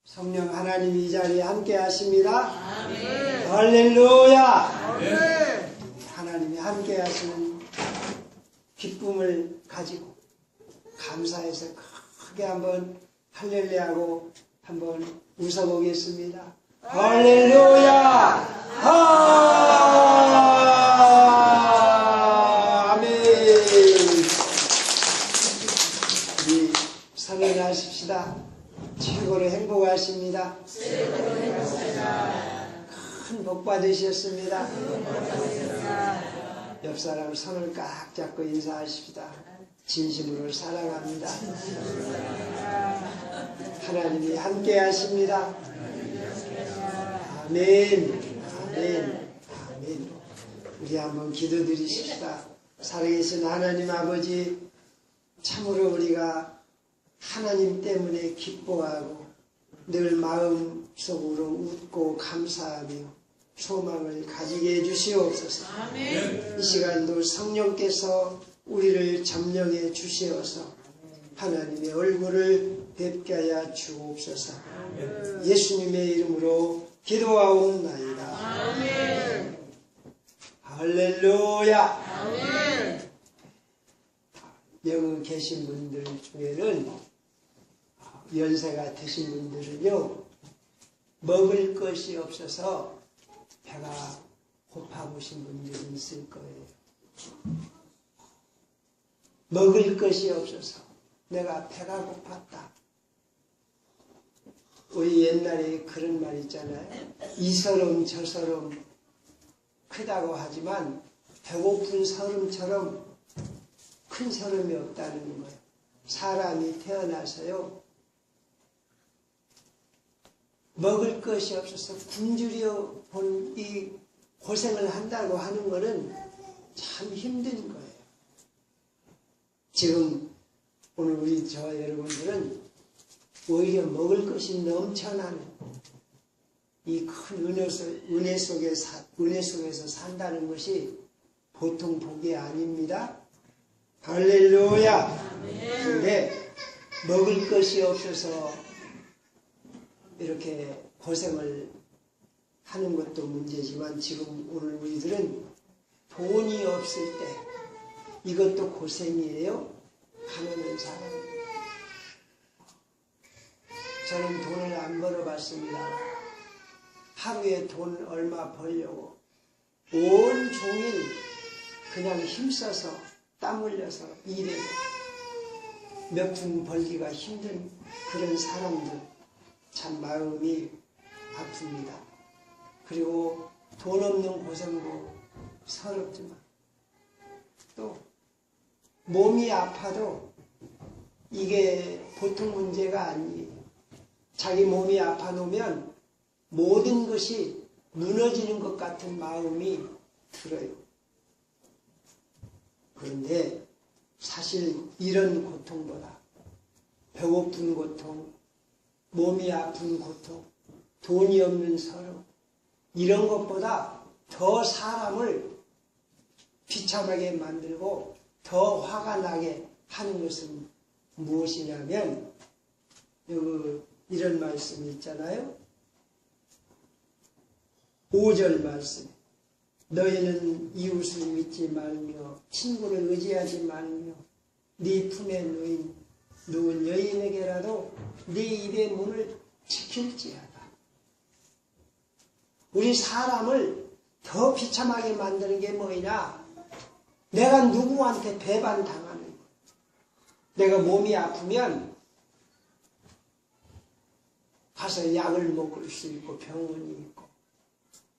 성령 하나님 이 자리에 함께 하십니다. 아멘. 할렐루야. 아멘. 하나님이 함께 하시는 기쁨을 가지고 감사해서 크게 한번 할렐루야하고 한번 웃어보겠습니다. 할렐루야. 아멘. 우리 성행하십시다. 최고로 행복하십니다. 큰 복 받으셨습니다. 옆 사람 손을 꽉 잡고 인사하십시다. 진심으로 사랑합니다. 하나님이 함께 하십니다. 아멘. 아멘. 아멘. 우리 한번 기도드리십시다. 살아계신 하나님 아버지, 참으로 우리가 하나님 때문에 기뻐하고 늘 마음속으로 웃고 감사하며 소망을 가지게 해주시옵소서. 아멘. 이 시간도 성령께서 우리를 점령해 주시어서 하나님의 얼굴을 뵙게 하여 주옵소서. 예수님의 이름으로 기도하옵나이다. 아멘. 할렐루야. 아멘. 여기 계신 분들 중에는 연세가 드신 분들은요, 먹을 것이 없어서 배가 고파보신 분들이 있을 거예요. 먹을 것이 없어서 내가 배가 고팠다. 우리 옛날에 그런 말 있잖아요. 이서름 저서름 크다고 하지만 배고픈 서름처럼 큰 서름이 없다는 거예요. 사람이 태어나서요, 먹을 것이 없어서 굶주려 본 이 고생을 한다고 하는 것은 참 힘든 거예요. 지금 오늘 우리 저 여러분들은 오히려 먹을 것이 넘쳐나는 이 큰 은혜 속에서 산다는 것이 보통 복이 아닙니다. 할렐루야. 그런데 먹을 것이 없어서 이렇게 고생을 하는 것도 문제지만 지금 오늘 우리들은 돈이 없을 때 이것도 고생이에요. 가난한 사람. 저는 돈을 안 벌어봤습니다. 하루에 돈 얼마 벌려고 온 종일 그냥 힘써서 땀 흘려서 일해도 몇 푼 벌기가 힘든 그런 사람들, 참 마음이 아픕니다. 그리고 돈 없는 고생도 서럽지만 또 몸이 아파도 이게 보통 문제가 아니에요. 자기 몸이 아파 놓으면 모든 것이 무너지는 것 같은 마음이 들어요. 그런데 사실 이런 고통보다 배고픈 고통, 몸이 아픈 고통, 돈이 없는 서름, 이런 것보다 더 사람을 비참하게 만들고 더 화가 나게 하는 것은 무엇이냐면 여기 이런 말씀이 있잖아요. 5절 말씀. 너희는 이웃을 믿지 말며 친구를 의지하지 말며 네 품에 누운 여인에게라도 네 입의 문을 지킬지어다. 우리 사람을 더 비참하게 만드는 게 뭐냐? 내가 누구한테 배반당하는 거야. 내가 몸이 아프면 가서 약을 먹을 수 있고 병원이 있고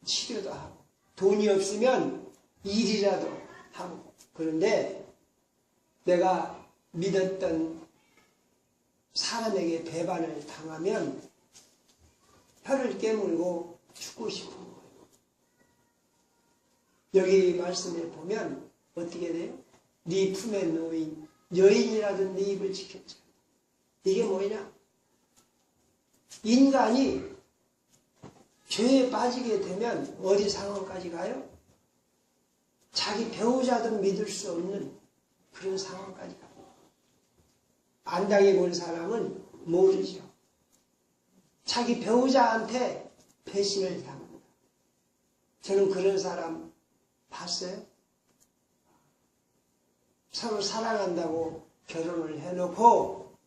치료도 하고 돈이 없으면 일이라도 하고. 그런데 내가 믿었던 사람에게 배반을 당하면 혀를 깨물고 죽고 싶은 거예요. 여기 말씀에 보면 어떻게 돼요? 네 품에 놓인 여인이라도 네 입을 지켰죠. 이게 뭐냐? 인간이 죄에 빠지게 되면 어디 상황까지 가요? 자기 배우자도 믿을 수 없는 그런 상황까지 가요. 안 당해본 사람은 모르죠. 자기 배우자한테 배신을 당합니다. 저는 그런 사람 봤어요. 서로 사랑한다고 결혼을 해놓고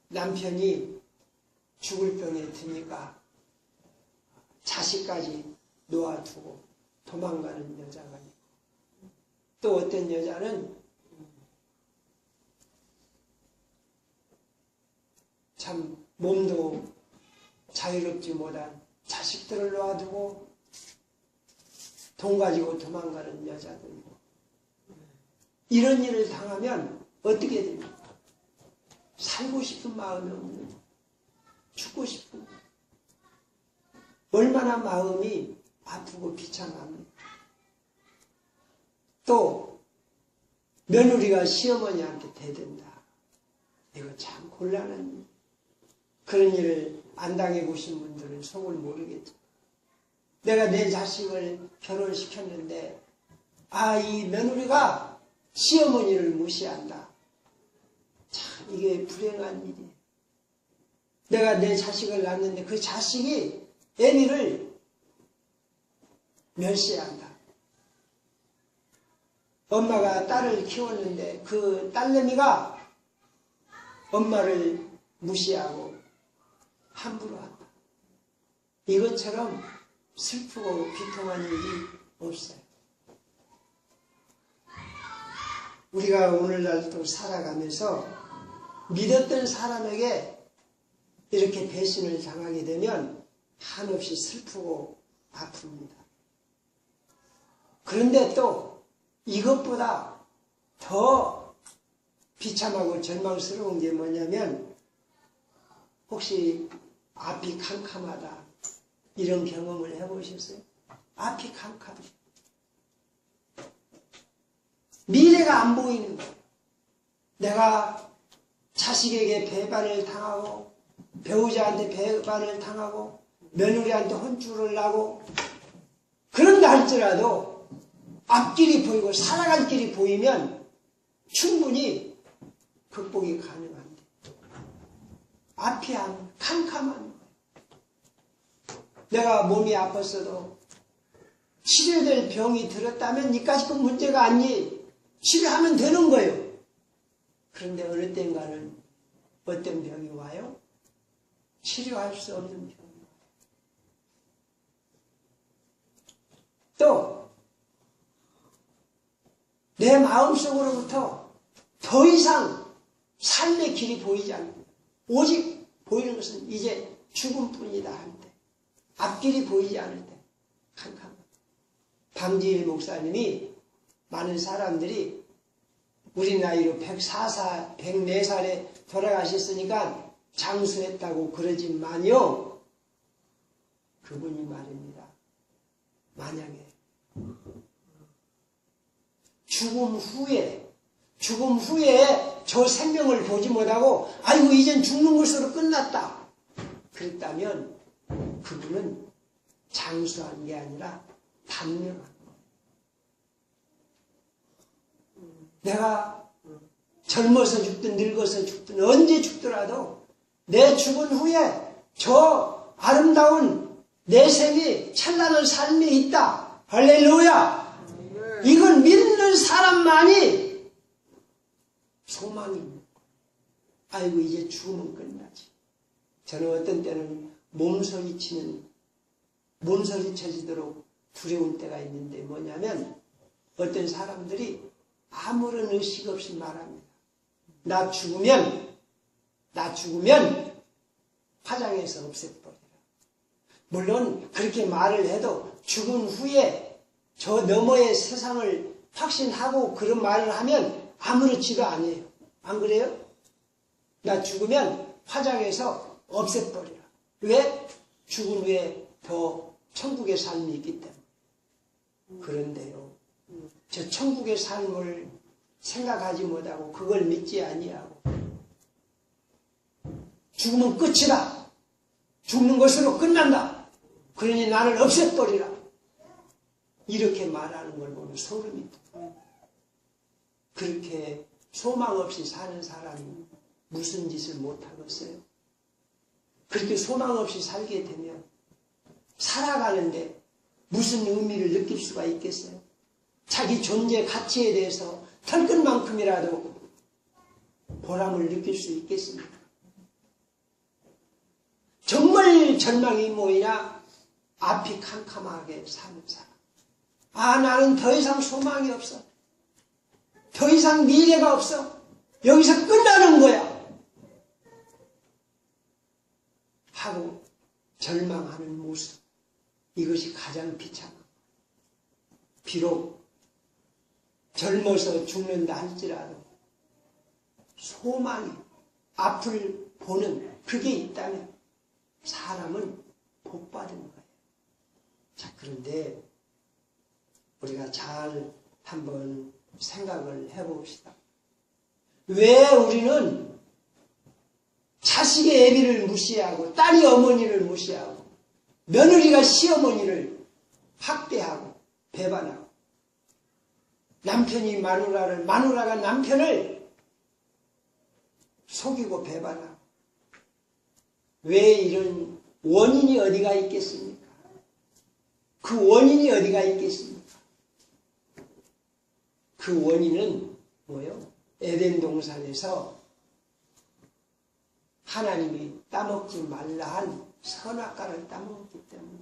남편이 죽을 병에 드니까 자식까지 놓아두고 도망가는 여자가 있고, 또 어떤 여자는 참 몸도 자유롭지 못한 자식들을 놓아두고 돈 가지고 도망가는 여자도 있고, 이런 일을 당하면 어떻게 됩니까? 살고 싶은 마음이 없는 거예요. 죽고 싶은 거예요. 얼마나 마음이 아프고 비참합니까? 또 며느리가 시어머니한테 대든다. 이거 참 곤란한 일. 그런 일을 안 당해보신 분들은 속을 모르겠죠. 내가 내 자식을 결혼시켰는데 이 며느리가 시어머니를 무시한다. 참 이게 불행한 일이에요. 내가 내 자식을 낳았는데 그 자식이 애미를 멸시한다. 엄마가 딸을 키웠는데 그 딸내미가 엄마를 무시하고 함부로 한다. 이것처럼 슬프고 비통한 일이 없어요. 우리가 오늘날도 살아가면서 믿었던 사람에게 이렇게 배신을 당하게 되면 한없이 슬프고 아픕니다. 그런데 또 이것보다 더 비참하고 절망스러운 게 뭐냐면, 혹시 앞이 캄캄하다 이런 경험을 해보셨어요? 앞이 캄캄해. 미래가 안 보이는 거예요. 내가 자식에게 배반을 당하고 배우자한테 배반을 당하고 며느리한테 혼쭐을 나고 그런다 할지라도 앞길이 보이고 살아갈 길이 보이면 충분히 극복이 가능합니다. 앞이 캄캄한 거예요. 내가 몸이 아팠어도 치료될 병이 들었다면 이까짓 건 문제가 아니, 치료하면 되는 거예요. 그런데 어느 땐가는 어떤 병이 와요? 치료할 수 없는 병이 와요. 또 내 마음속으로부터 더 이상 삶의 길이 보이지 않는다. 오직 보이는 것은 이제 죽음뿐이다 할 때, 앞길이 보이지 않을 때 캄캄합니다. 방지일 목사님이 많은 사람들이 우리 나이로 104살에 돌아가셨으니까 장수했다고 그러지만요, 그분이 말입니다. 만약에 죽음 후에 저 생명을 보지 못하고 아이고 이젠 죽는 것으로 끝났다 그랬다면 그분은 장수한 게 아니라 단명한 거예요. 내가 젊어서 죽든 늙어서 죽든 언제 죽더라도 내 죽은 후에 저 아름다운 내 생이 찬란한 삶이 있다. 할렐루야. 이건 믿는 사람만이 소망이 있는 거예요. 아이고 이제 죽으면 끝나지. 저는 어떤 때는 몸소리쳐지도록 두려울 때가 있는데 뭐냐면, 어떤 사람들이 아무런 의식 없이 말합니다. 나 죽으면 화장해서 없애버리라. 물론 그렇게 말을 해도 죽은 후에 저 너머의 세상을 확신하고 그런 말을 하면 아무렇지도 않아요. 안 그래요? 나 죽으면 화장해서 없애버리라. 왜? 죽은 후에 더 천국의 삶이 있기 때문에. 그런데요, 저 천국의 삶을 생각하지 못하고 그걸 믿지 아니하고 죽으면 끝이다. 죽는 것으로 끝난다. 그러니 나를 없애버리라. 이렇게 말하는 걸 보면 소름이 돋아요. 그렇게 소망 없이 사는 사람이 무슨 짓을 못하겠어요? 그렇게 소망 없이 살게 되면 살아가는데 무슨 의미를 느낄 수가 있겠어요? 자기 존재 가치에 대해서 털끝만큼이라도 보람을 느낄 수 있겠습니까? 정말 절망이 모이나 앞이 캄캄하게 사는 사람. 아, 나는 더 이상 소망이 없어. 더 이상 미래가 없어. 여기서 끝나는 거야. 하고 절망하는 모습. 이것이 가장 비참한. 비록 젊어서 죽는다 할지라도 소망이 앞을 보는 그게 있다면 사람은 복받은 거예요. 자, 그런데 우리가 잘 한번 생각을 해봅시다. 왜 우리는 자식의 애비를 무시하고 딸이 어머니를 무시하고 며느리가 시어머니를 학대하고 배반하고 남편이 마누라가 남편을 속이고 배반하고 왜 이런 원인이 어디가 있겠습니까? 그 원인이 어디가 있겠습니까? 그 원인은 뭐요? 에덴 동산에서 하나님이 따먹지 말라 한 선악과를 따먹었기 때문에.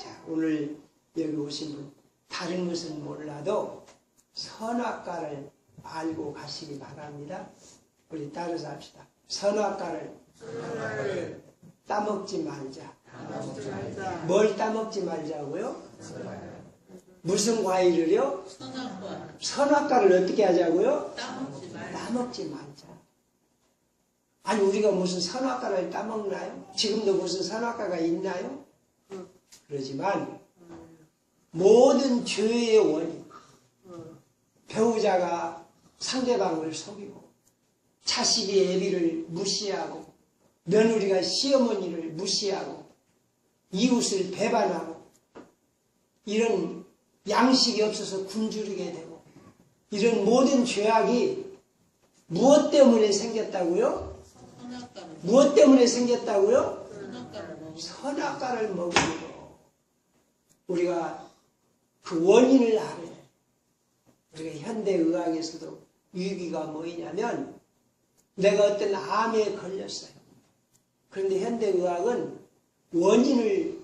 자, 오늘 여기 오신 분 다른 것은 몰라도 선악과를 알고 가시기 바랍니다. 우리 따라서 합시다. 선악과를 따먹지 말자. 뭘 따먹지 말자고요? 무슨 과일을요? 선악과를 어떻게 하자고요? 따먹지 말자. 아니, 우리가 무슨 선악과를 따먹나요? 지금도 무슨 선악과가 있나요? 그러지만 모든 죄의 원인, 배우자가 상대방을 속이고 자식이 애비를 무시하고 며느리가 시어머니를 무시하고 이웃을 배반하고 이런 양식이 없어서 굶주리게 되고 이런 모든 죄악이 무엇 때문에 생겼다고요? 무엇 때문에 생겼다고요? 선악과를 먹으므로. 우리가 그 원인을 알아요. 우리가 현대의학에서도 위기가 뭐냐면 내가 어떤 암에 걸렸어요. 그런데 현대의학은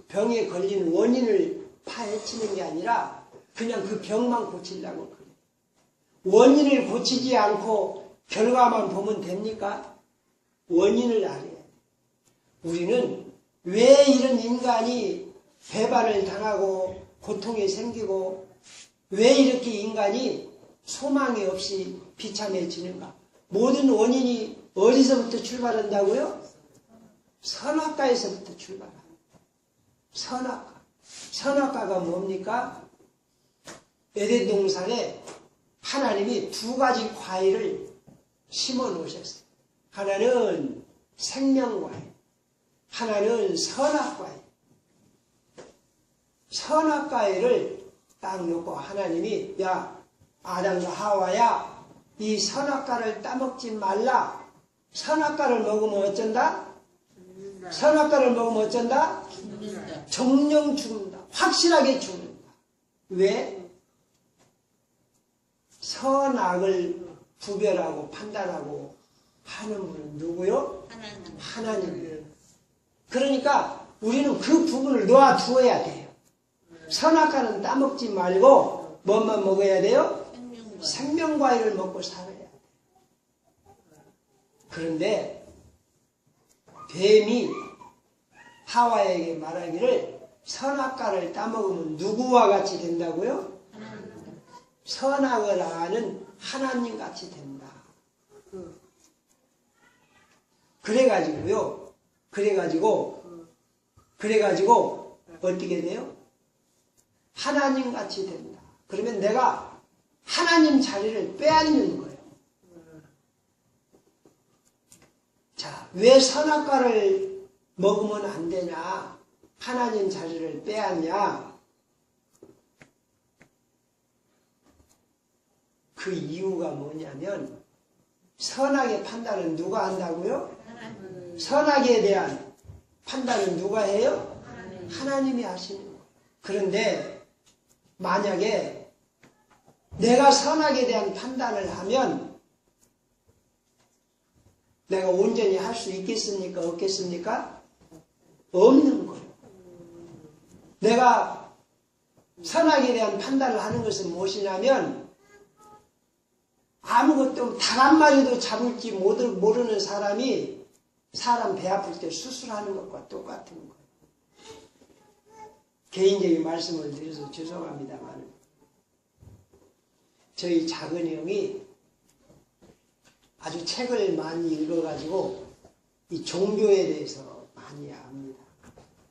병에 걸린 원인을 파헤치는 게 아니라 그냥 그 병만 고치려고 그래요. 원인을 고치지 않고 결과만 보면 됩니까? 원인을 알아야 돼요. 우리는 왜 이런 인간이 배반을 당하고 고통이 생기고 왜 이렇게 인간이 소망이 없이 비참해지는가? 모든 원인이 어디서부터 출발한다고요? 선악과에서부터 출발합니다. 선악과. 선악과가 뭡니까? 에덴 동산에 하나님이 두 가지 과일을 심어 놓으셨어요. 하나는 생명과일, 하나는 선악과일. 선악과일을 딱 놓고 하나님이 야, 아담과 하와야, 이 선악과를 따먹지 말라. 선악과를 먹으면 어쩐다? 선악과를 먹으면 어쩐다? 정령 죽는다. 확실하게 죽는다. 왜? 선악을 구별하고 판단하고 하는 분은 누구요? 하나님. 그러니까 우리는 그 부분을 놓아두어야 돼요. 선악과는 따먹지 말고 뭐만 먹어야 돼요? 생명과일을 먹고 살아야 돼요. 그런데 뱀이 하와에게 말하기를 선악과를 따먹으면 누구와 같이 된다고요? 선악을 아는 하나님 같이 된다. 그래가지고 어떻게 돼요? 하나님 같이 된다. 그러면 내가 하나님 자리를 빼앗는 거예요. 자, 왜 선악과를 먹으면 안 되냐? 하나님 자리를 빼앗냐? 그 이유가 뭐냐면 선악의 판단은 누가 한다고요? 선악에 대한 판단은 누가 해요? 하나님이 하시는 거예요. 그런데 만약에 내가 선악에 대한 판단을 하면 내가 온전히 할 수 있겠습니까? 없겠습니까? 없는 거예요. 내가 선악에 대한 판단을 하는 것은 무엇이냐면 아무것도 닭 한 마리도 잡을지 모르는 사람이 사람 배 아플 때 수술하는 것과 똑같은 거예요. 개인적인 말씀을 드려서 죄송합니다만 저희 작은 형이 아주 책을 많이 읽어가지고 이 종교에 대해서 많이 압니다.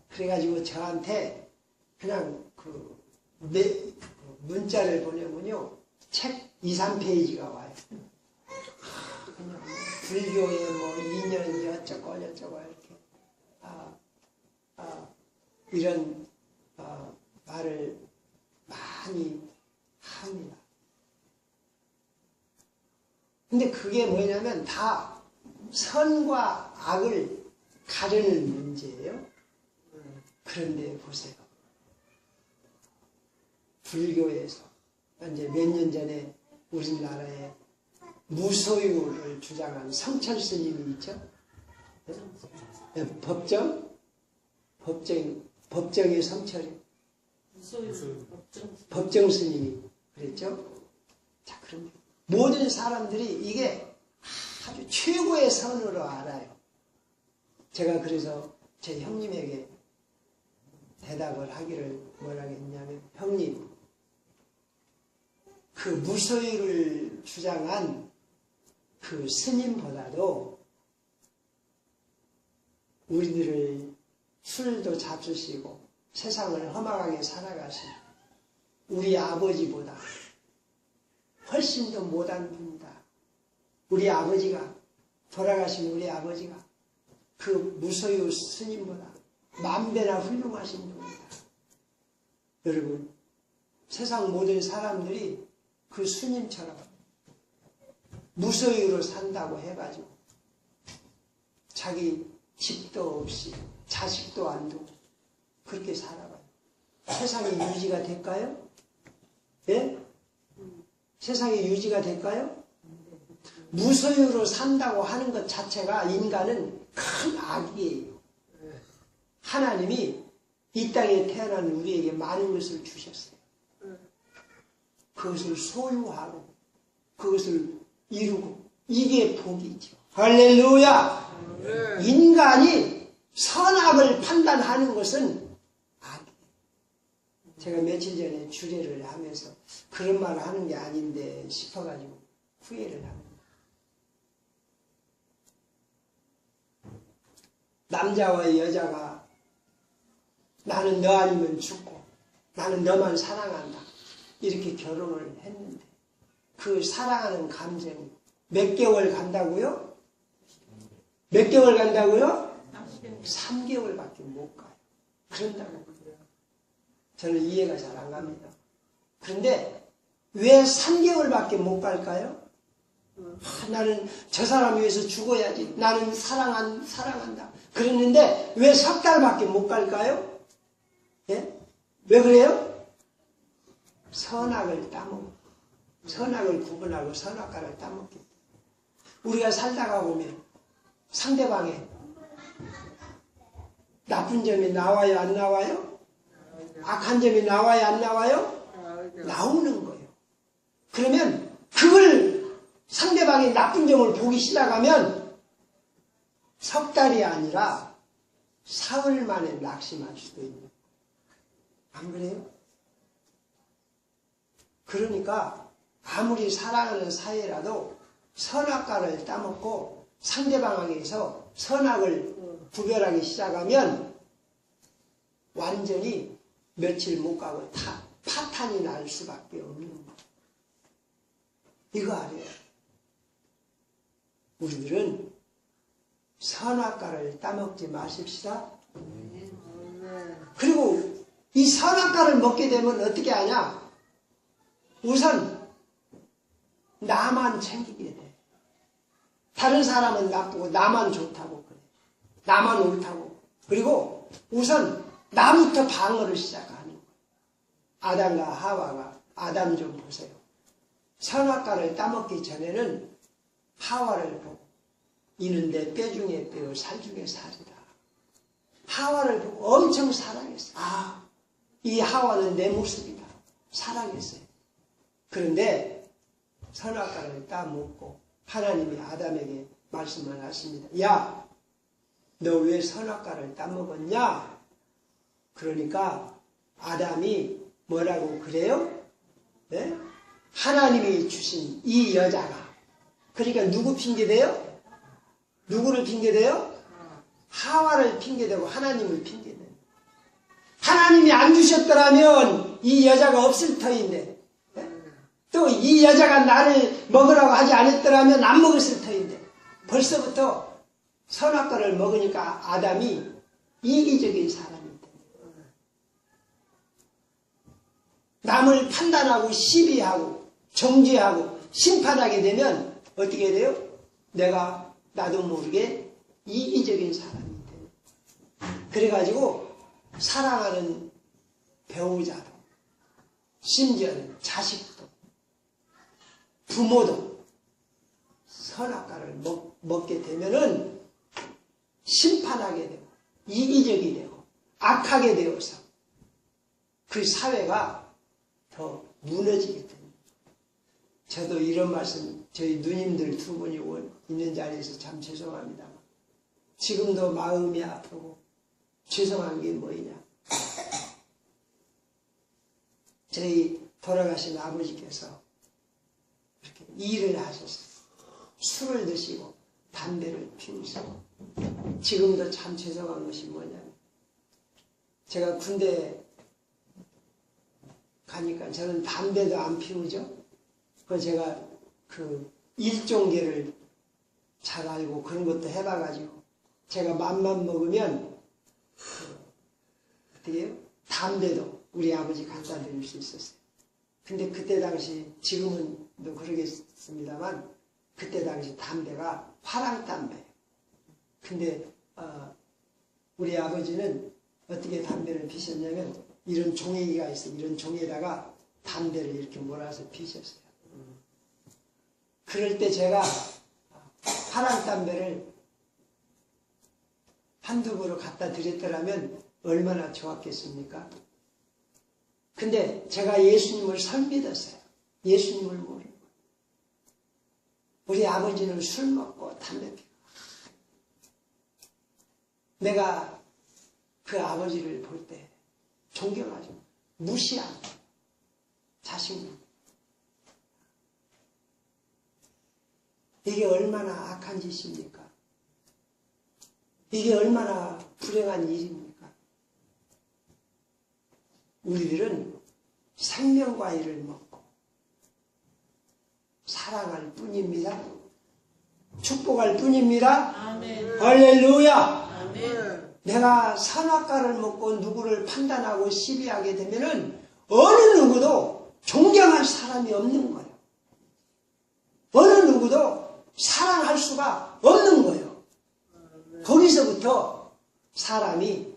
그래가지고 저한테 그냥 문자를 보내면요 책 2, 3페이지가 와요. 그냥 불교의 뭐 인연이 어쩌고 저쩌고 이렇게 이런 말을 많이 합니다. 근데 그게 뭐냐면 다 선과 악을 가르는 문제예요. 그런데 보세요. 불교에서 이제 몇 년 전에 우리나라에 무소유를 주장한 성철 스님이 있죠. 네? 법정의 성철이 법정 스님이 그랬죠. 자, 그럼 모든 사람들이 이게 아주 최고의 선으로 알아요. 제가 그래서 제 형님에게 대답을 하기를 뭐라고 했냐면 형님 그 무소유를 주장한 그 스님보다도 우리들을 술도 잡수시고 세상을 험악하게 살아가신 우리 아버지보다 훨씬 더 못한 분이다. 우리 아버지가 돌아가신 우리 아버지가 그 무소유 스님보다 만배나 훌륭하신 분이다. 여러분 세상 모든 사람들이 그 스님처럼 무소유로 산다고 해가지고 자기 집도 없이 자식도 안 두고 그렇게 살아가요. 세상이 유지가 될까요? 예? 세상이 유지가 될까요? 무소유로 산다고 하는 것 자체가 인간은 큰 악이에요. 하나님이 이 땅에 태어난 우리에게 많은 것을 주셨어요. 그것을 소유하고 그것을 이루고 이게 복이죠. 할렐루야! 인간이 선악을 판단하는 것은 악이에요. 제가 며칠 전에 주례를 하면서 그런 말을 하는 게 아닌데 싶어가지고 후회를 합니다. 남자와 여자가 나는 너 아니면 죽고 나는 너만 사랑한다 이렇게 결혼을 했는데 그 사랑하는 감정이 몇 개월 간다고요? 몇 개월 간다고요? 3개월밖에 못 가요. 그런다고 그래요. 저는 이해가 잘 안 갑니다. 그런데 왜 3개월밖에 못 갈까요? 나는 저 사람 위해서 죽어야지. 나는 사랑한다. 그랬는데 왜 3달밖에 못 갈까요? 예? 왜 그래요? 선악을 따먹고 선악을 구분하고 선악과를 따먹기. 우리가 살다가 보면 상대방의 나쁜 점이 나와요, 안 나와요? 악한 점이 나와요, 안 나와요? 나오는 거예요. 그러면 그걸 상대방의 나쁜 점을 보기 시작하면 석 달이 아니라 사흘 만에 낙심할 수도 있는 거예요. 안 그래요? 그러니까 아무리 사랑하는 사이라도 선악과를 따먹고 상대방에게서 선악을 구별하기 시작하면 완전히 며칠 못 가고 파탄이 날 수밖에 없는 거예요. 이거 알아요. 우리들은 선악과를 따먹지 마십시다. 그리고 이 선악과를 먹게 되면 어떻게 하냐? 우선 나만 챙기게 돼. 다른 사람은 나쁘고 나만 좋다고 그래. 나만 옳다고. 그리고 우선 나부터 방어를 시작하는 거예요. 아담과 하와가, 아담 좀 보세요. 선악과를 따먹기 전에는 하와를 보고 이는 내 뼈 중에 뼈, 살 중에 살이다. 하와를 보고 엄청 사랑했어요. 아, 이 하와는 내 모습이다. 사랑했어요. 그런데 선악과를 따먹고 하나님이 아담에게 말씀을 하십니다. 야, 너 왜 선악과를 따먹었냐? 그러니까 아담이 뭐라고 그래요? 네? 하나님이 주신 이 여자가, 그러니까 누구 핑계대요? 누구를 핑계대요? 하와를 핑계대고 하나님을 핑계대요. 하나님이 안 주셨더라면 이 여자가 없을 터인데, 또 이 여자가 나를 먹으라고 하지 않았더라면 안 먹었을 터인데, 벌써부터 선악과를 먹으니까 아담이 이기적인 사람이 돼요. 남을 판단하고 시비하고 정죄하고 심판하게 되면 어떻게 돼요? 나도 모르게 이기적인 사람이 돼요. 그래가지고 사랑하는 배우자도, 심지어는 자식도, 부모도 선악과를 먹게 되면은 심판하게 되고 이기적이 되고 악하게 되어서 그 사회가 더 무너지게 됩니다. 저도 이런 말씀, 저희 누님들 두 분이 있는 자리에서 참 죄송합니다만 지금도 마음이 아프고 죄송한 게 뭐냐, 저희 돌아가신 아버지께서 이렇게 일을 하셨어요. 술을 드시고 담배를 피우시고. 지금도 참 죄송한 것이 뭐냐면, 제가 군대 가니까 저는 담배도 안 피우죠. 그래서 제가 그 일종계를 잘 알고 그런 것도 해봐가지고 제가 맘만 먹으면 어떻게 해요? 담배도 우리 아버지 갖다 드릴 수 있었어요. 근데 그때 당시, 지금은 또 그러겠습니다만 그때 당시 담배가 화랑담배예요. 근데 우리 아버지는 어떻게 담배를 피셨냐면 이런 종이가 있어요. 이런 종이에다가 담배를 이렇게 몰아서 피셨어요. 그럴 때 제가 화랑담배를 한두 그루 갖다 드렸더라면 얼마나 좋았겠습니까? 근데 제가 예수님을 설 믿었어요. 예수님을 모르고. 우리 아버지는 술 먹고 담배 피고. 내가 그 아버지를 볼 때 존경하죠. 무시하고 자신감. 이게 얼마나 악한 짓입니까? 이게 얼마나 불행한 일입니까? 우리들은 생명과일을 먹고 사랑할 뿐입니다. 축복할 뿐입니다. 아멘. 할렐루야. 아멘. 내가 선악과를 먹고 누구를 판단하고 시비하게 되면은 어느 누구도 존경할 사람이 없는 거예요. 어느 누구도 사랑할 수가 없는 거예요. 거기서부터 사람이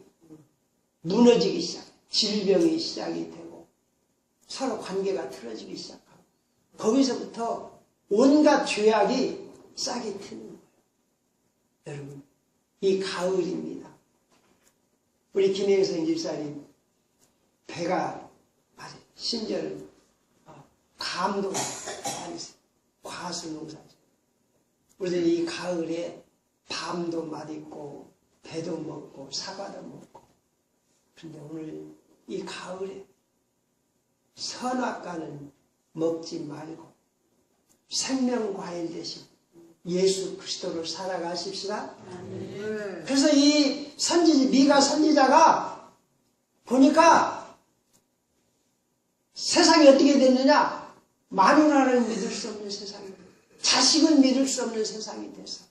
무너지기 시작해요. 질병이 시작이 되고 서로 관계가 틀어지기 시작하고 거기서부터 온갖 죄악이 싹이 트는 거예요. 여러분, 이 가을입니다. 우리 김행성 집사님 배가 아주 심지어는 감도 많이 있어요. 과수 농사죠. 우리들 이 가을에 밤도 맛있고 배도 먹고 사과도 먹고. 그런데 오늘 이 가을에 선악과는 먹지 말고 생명과일 대신 예수 그리스도로 살아가십시다. 그래서 이 미가 선지자가 보니까 세상이 어떻게 됐느냐? 마누라를 믿을 수 없는 세상이, 자식을 믿을 수 없는 세상이 됐어.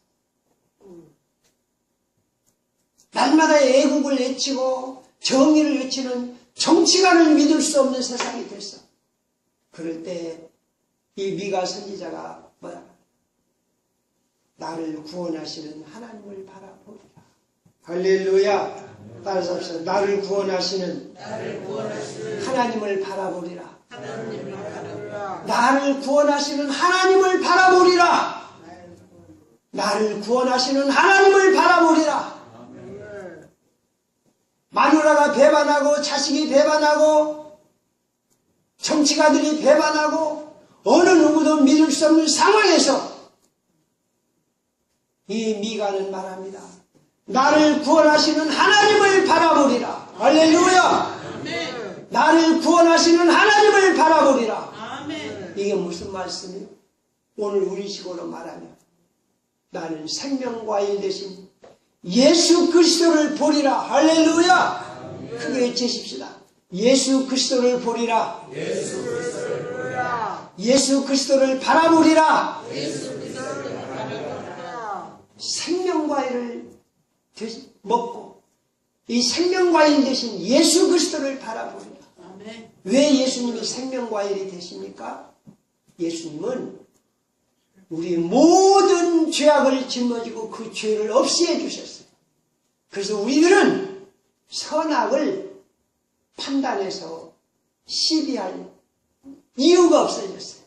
날마다 애국을 외치고 정의를 외치는 정치가를 믿을 수 없는 세상이 됐어. 그럴 때 이 미가 선지자가 뭐야? 나를 구원하시는 하나님을 바라보리라. 할렐루야. 따라서 합시다. 나를 구원하시는 하나님을 바라보리라. 나를 구원하시는 하나님을 바라보리라. 나를 구원하시는 하나님을 바라보리라. 마누라가 배반하고 자식이 배반하고 정치가들이 배반하고 어느 누구도 믿을 수 없는 상황에서 이 미가는 말합니다. 나를 구원하시는 하나님을 바라보리라. 할렐루야. 나를 구원하시는 하나님을 바라보리라. 이게 무슨 말씀이에요? 오늘 우리 식으로 말하면 나는 생명과일 대신 예수 그리스도를 보리라. 할렐루야. 크게 외치십시다. 예수 그리스도를 보리라. 예수 그리스도를 바라보리라. 생명과일을 먹고 이 생명과일 대신 예수 그리스도를 바라보리라. 왜 예수님이 생명과일이 되십니까? 예수님은 우리 모든 죄악을 짊어지고 그 죄를 없애해 주셨어요. 그래서 우리들은 선악을 판단해서 시비할 이유가 없어졌어요.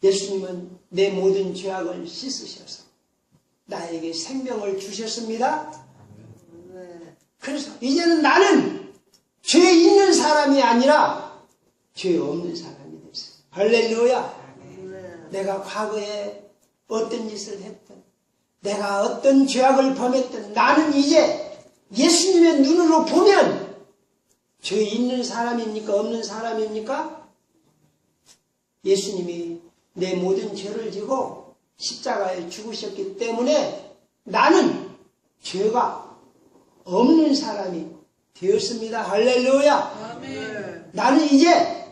예수님은 내 모든 죄악을 씻으셔서 나에게 생명을 주셨습니다. 그래서 이제는 나는 죄 있는 사람이 아니라 죄 없는 사람이 됐어요. 할렐루야. 내가 과거에 어떤 짓을 했든 내가 어떤 죄악을 범했든 나는 이제 예수님의 눈으로 보면 죄 있는 사람입니까? 없는 사람입니까? 예수님이 내 모든 죄를 지고 십자가에 죽으셨기 때문에 나는 죄가 없는 사람이 되었습니다. 할렐루야. 나는 이제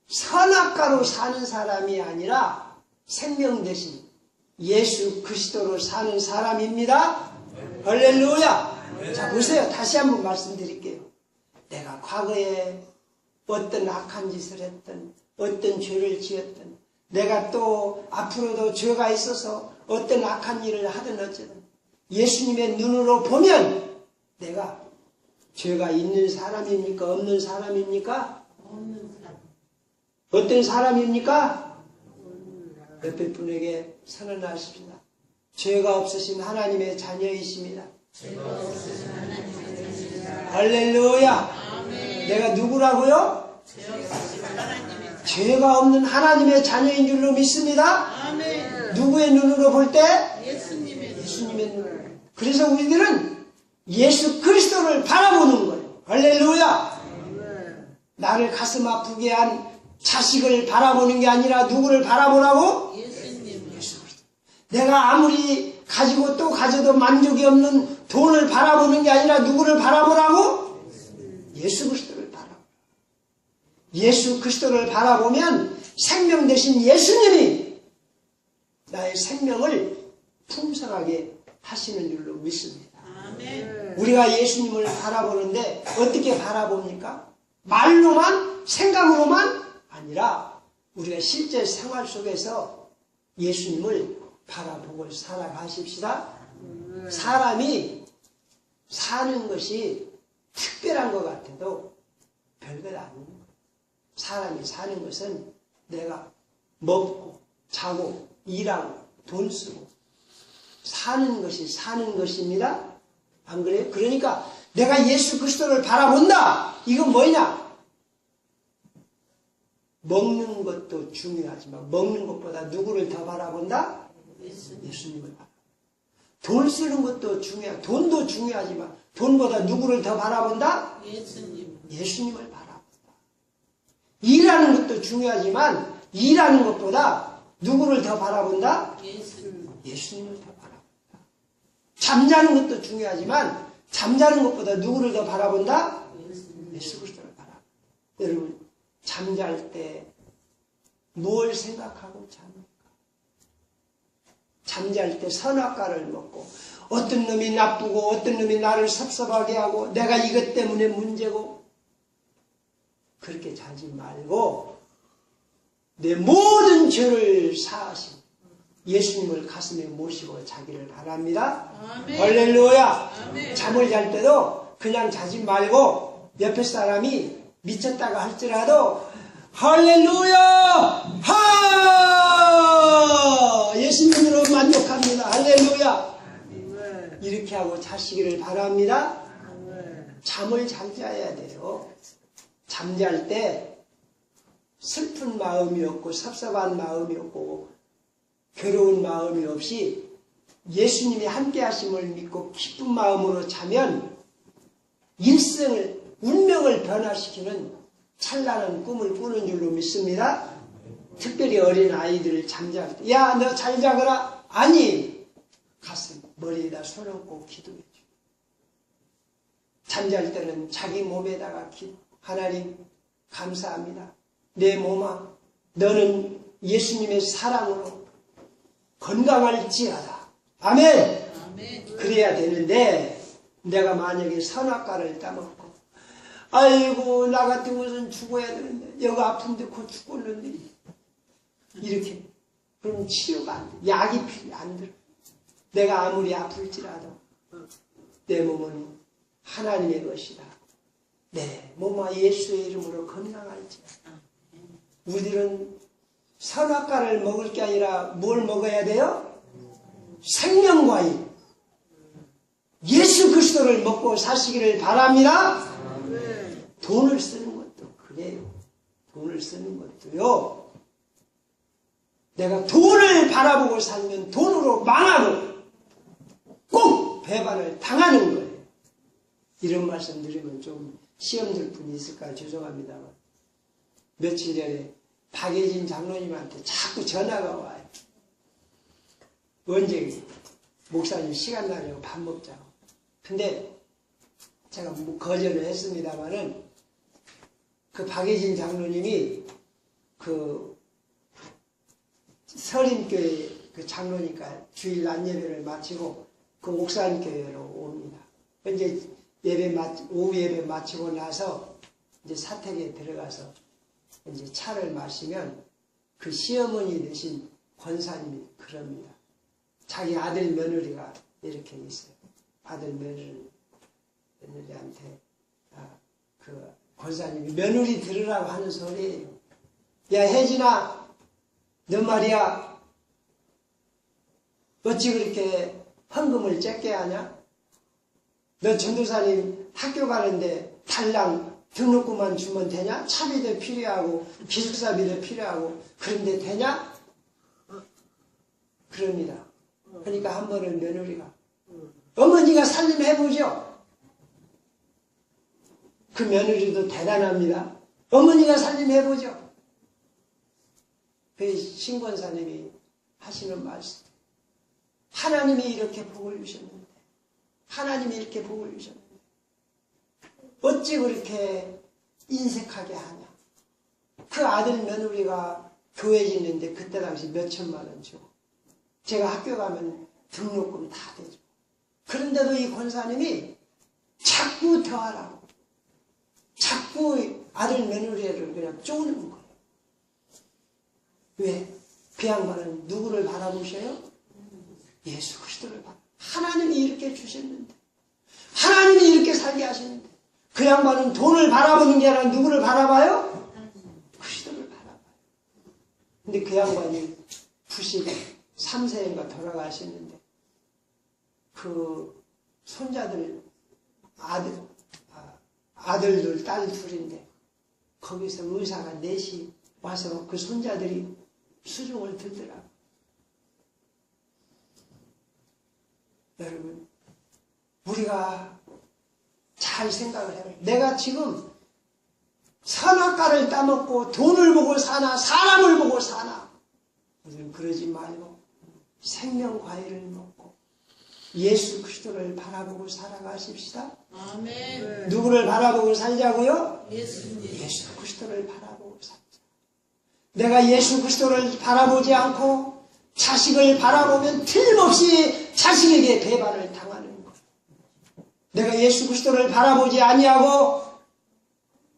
선악과로 사는 사람이 아니라 생명 대신 예수 그리스도로 사는 사람입니다. 할렐루야. 자, 보세요. 다시 한번 말씀드릴게요. 내가 과거에 어떤 악한 짓을 했든 어떤 죄를 지었든 내가 또 앞으로도 죄가 있어서 어떤 악한 일을 하든 어쨌든 예수님의 눈으로 보면 내가 죄가 있는 사람입니까? 없는 사람입니까? 어떤 사람입니까? 옆에 분에게 선언하십시다. 죄가 없으신 하나님의 자녀이십니다. 할렐루야. 내가 누구라고요? 죄가 없는 하나님의 자녀인 줄로 믿습니다. 누구의 눈으로 볼 때? 예수님의 눈으로. 그래서 우리들은 예수 그리스도를 바라보는 거예요. 할렐루야. 나를 가슴 아프게 한 자식을 바라보는 게 아니라 누구를 바라보라고? 예수 그리스도. 내가 아무리 가지고 또 가져도 만족이 없는 돈을 바라보는 게 아니라 누구를 바라보라고? 예수 그리스도를 바라보라. 예수 그리스도를 바라보면 생명 대신 예수님이 나의 생명을 풍성하게 하시는 줄로 믿습니다. 우리가 예수님을 바라보는데 어떻게 바라봅니까? 말로만 생각으로만 아니라 우리가 실제 생활 속에서 예수님을 바라보고 살아가십시다. 사람이 사는 것이 특별한 것 같아도 별것 아닙니다. 사람이 사는 것은 내가 먹고 자고 일하고 돈 쓰고 사는 것이 사는 것입니다. 안 그래요? 그러니까 내가 예수 그리스도를 바라본다. 이건 뭐냐? 먹는 것도 중요하지만 먹는 것보다 누구를 더 바라본다? 예수님을 바라본다. 돈 쓰는 것도 돈도 중요하지만 돈보다 누구를 더 바라본다? 예수님을 바라본다. 일하는 것도 중요하지만 일하는 것보다 누구를 더 바라본다? 예수님을 더 바라본다. 잠자는 것도 중요하지만 잠자는 것보다 누구를 더 바라본다? 예수 그리스도를 바라본다. 여러분 잠잘 때 뭘 생각하고 잡니까? 잠잘 때 선악과를 먹고 어떤 놈이 나쁘고 어떤 놈이 나를 섭섭하게 하고 내가 이것 때문에 문제고 그렇게 자지 말고 내 모든 죄를 사하신 예수님을 가슴에 모시고 자기를 바랍니다. 아멘. 할렐루야. 아멘. 잠을 잘 때도 그냥 자지 말고 옆에 사람이 미쳤다고 할지라도 할렐루야 하 예수님으로 만족합니다. 할렐루야. 아멘. 이렇게 하고 자시기를 바랍니다. 아멘. 잠을 잘 자야 돼요. 잠잘 때 슬픈 마음이 없고 섭섭한 마음이 없고 괴로운 마음이 없이 예수님이 함께 하심을 믿고 기쁜 마음으로 자면 일생을 운명을 변화시키는 찬란한 꿈을 꾸는 줄로 믿습니다. 특별히 어린 아이들을 잠잘 때 야 너 잘 자거라. 아니 가슴 머리에다 손 얹고 기도해 줘. 잠잘 때는 자기 몸에다가 하나님 감사합니다. 내 몸아 너는 예수님의 사랑으로 건강할지어다. 아멘. 아멘. 그래야 되는데 내가 만약에 선악과를 따먹고 아이고 나 같은 것은 죽어야 되는데 여기 아픈데 곧 죽었는데 이렇게 그럼 치료가 안 돼. 약이 필요 안 들어. 내가 아무리 아플지라도 내 몸은 하나님의 것이다. 내 몸아 예수의 이름으로 건강할지어다. 우리들은 선악과를 먹을 게 아니라 뭘 먹어야 돼요? 생명과일 예수 그리스도를 먹고 사시기를 바랍니다. 아멘. 돈을 쓰는 것도 그래요. 돈을 쓰는 것도요. 내가 돈을 바라보고 살면 돈으로 망하고 꼭 배반을 당하는 거예요. 이런 말씀 드리면 좀 시험 들 분이 있을까 죄송합니다만 며칠 전에 박예진 장로님한테 자꾸 전화가 와요. 언제 목사님 시간 나냐고 밥 먹자고. 근데 제가 뭐 거절을 했습니다마는 그 박예진 장로님이 그 서림교회 그 장로니까 주일 낮 예배를 마치고 그 옥산교회로 옵니다. 이제 오후 예배 마치고 나서 이제 사택에 들어가서 이제 차를 마시면 그 시어머니 되신 권사님이 그럽니다. 자기 아들 며느리가 이렇게 있어요. 아들 며느리한테 그 권사님이 며느리 들으라고 하는 소리예요. 야 혜진아 너 말이야 어찌 그렇게 헌금을 적게 하냐? 너 전도사님 학교 가는데 달랑 등록금만 주면 되냐? 차비도 필요하고 기숙사비도 필요하고 그런데 되냐? 그럽니다. 그러니까 한 번은 며느리가 어머니가 살림해보죠. 그 며느리도 대단합니다. 어머니가 살림해보죠. 그 신권사님이 하시는 말씀 하나님이 이렇게 복을 주셨는데 하나님이 이렇게 복을 주셨는데 어찌 그렇게 인색하게 하냐. 그 아들 며느리가 교회 짓는데 그때 당시 몇 천만 원 주고 제가 학교 가면 등록금 다 대죠. 그런데도 이 권사님이 자꾸 더하라고 자꾸 아들 며느리를 그냥 쪼는 거예요. 왜? 그 양반은 누구를 바라보셔요? 예수 그리스도를 바라보셔요. 하나님이 이렇게 주셨는데 하나님이 이렇게 살게 하셨는데 그 양반은 돈을 바라보는 게 아니라 누구를 바라봐요? 그리스도를 바라봐요. 근데 그 양반이 93세인가 돌아가셨는데 그 손자들 아들들 딸 둘인데 거기서 의사가 넷이 와서 그 손자들이 수종을 들더라고요. 여러분 우리가 잘 생각을 해요. 내가 지금 선악과를 따먹고 돈을 보고 사나 사람을 보고 사나 우리는 그러지 말고 생명과일을 먹고 예수 그리스도를 바라보고 살아가십시다. 아멘. 누구를 바라보고 살자고요? 예수님. 예수 그리스도를 바라보고 살자. 내가 예수 그리스도를 바라보지 않고 자식을 바라보면 틀림없이 자식에게 배반을 당하는 거예요. 내가 예수 그리스도를 바라보지 아니하고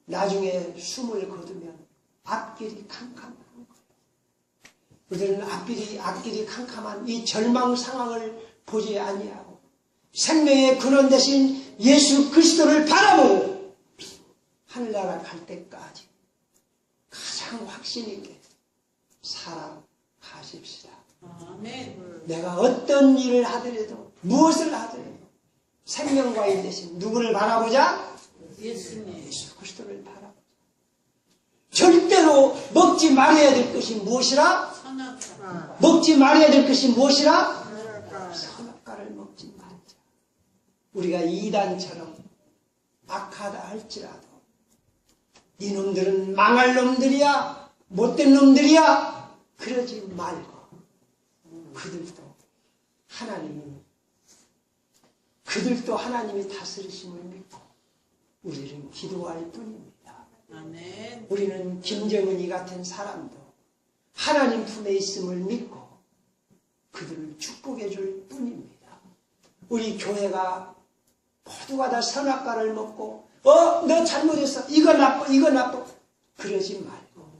나중에 숨을 거두면 앞길이 캄캄한 거예요. 우리들은 앞길이 캄캄한 이 절망 상황을 보지 아니하고 생명의 근원 대신 예수 그리스도를 바라보고 하늘나라 갈 때까지 가장 확신 있게 살아가십시다. 아멘. 내가 어떤 일을 하더라도 무엇을 하더라도 생명과인 대신 누구를 바라보자? 예수님. 예수 그리스도를 바라보자. 절대로 먹지 말아야 될 것이 무엇이라? 선악과. 먹지 말아야 될 것이 무엇이라? 선악과. 선악과를 먹지 말자. 우리가 이단처럼 악하다 할지라도 이놈들은 망할 놈들이야, 못된 놈들이야, 그러지 말고 그들도 하나님이 다스리심을 믿고 우리는 기도할 뿐입니다. 아멘. 우리는 김정은이 같은 사람도 하나님 품에 있음을 믿고 그들을 축복해 줄 뿐입니다. 우리 교회가 모두가 다 선악과를 먹고 너 잘못했어, 이거 나빠 그러지 말고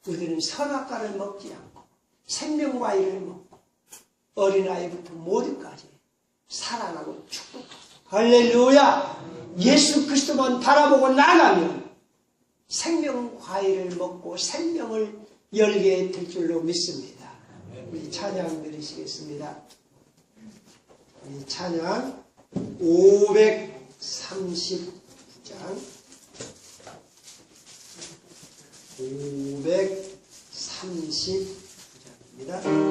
우리는 선악과를 먹지 않고 생명과일을 먹고 어린아이부터 모두까지 사랑하고 축복하고 할렐루야. 예수 그리스도만 바라보고 나가면 생명과일을 먹고 생명을 열게 될 줄로 믿습니다. 우리 찬양 드리시겠습니다. 우리 찬양 530장 530장입니다.